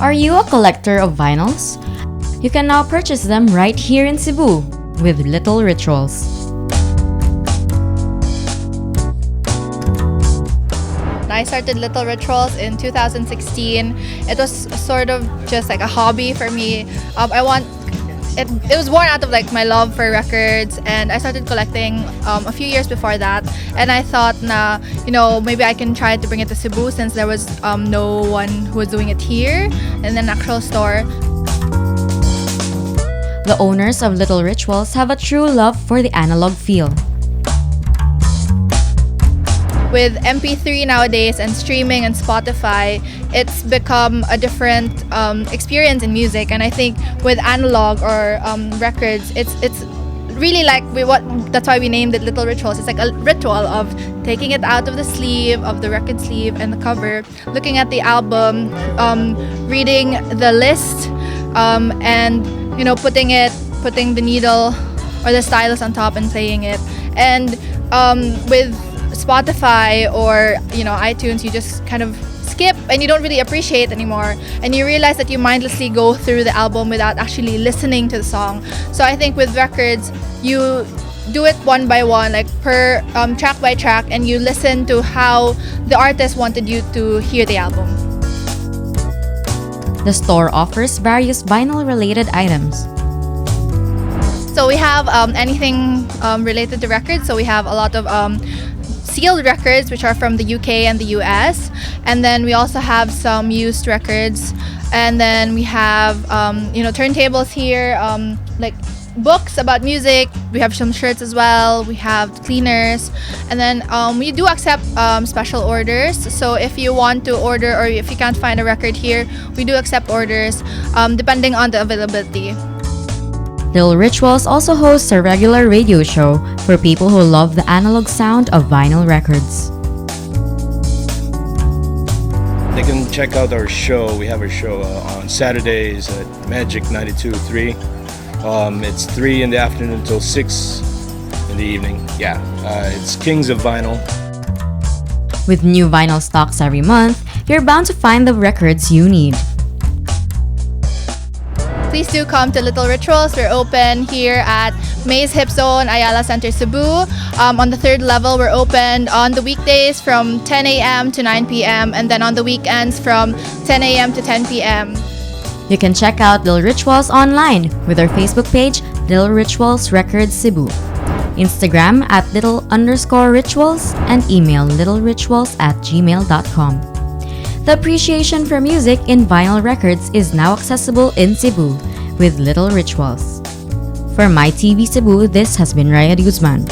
Are you a collector of vinyls? You can now purchase them right here in Cebu with Little Rituals. I started Little Rituals in 2016. It was sort of just like a hobby for me. It was born out of like my love for records, and I started collecting a few years before that. And I thought, maybe I can try to bring it to Cebu since there was no one who was doing it here in an actual store. The owners of Little Rituals have a true love for the analog feel. With MP3 nowadays and streaming and Spotify, it's become a different experience in music. And I think with analog or records, it's really like that's why we named it Little Rituals. It's like a ritual of taking it out of the sleeve, of the record sleeve and the cover, looking at the album, reading the list, and putting the needle or the stylus on top and playing it. And with Spotify or iTunes, you just kind of skip and you don't really appreciate anymore, and you realize that you mindlessly go through the album without actually listening to the song. So I think with records, you do it one by one, like per track by track, and you listen to how the artist wanted you to hear the album. The store offers various vinyl-related items. So we have anything related to records. So we have a lot of sealed records, which are from the UK and the US, and then we also have some used records, and then we have turntables here, like books about music. We have some shirts as well. We have cleaners, and then we do accept special orders. So if you want to order or if you can't find a record here, we do accept orders depending on the availability. Little Rituals also hosts a regular radio show for people who love the analog sound of vinyl records. They can check out our show. We have our show on Saturdays at Magic 92.3. It's 3 in the afternoon until 6 in the evening. It's Kings of Vinyl. With new vinyl stocks every month, you're bound to find the records you need. Please do come to Little Rituals. We're open here at Maze Hip Zone, Ayala Center, Cebu. On the 3rd level, we're open on the weekdays from 10 a.m. to 9 p.m. and then on the weekends from 10 a.m. to 10 p.m. You can check out Little Rituals online with our Facebook page, Little Rituals Records Cebu, Instagram at little_rituals, and email littlерituals@gmail.com. The appreciation for music in vinyl records is now accessible in Cebu with Little Rituals. For MyTV Cebu, this has been Raya Guzman.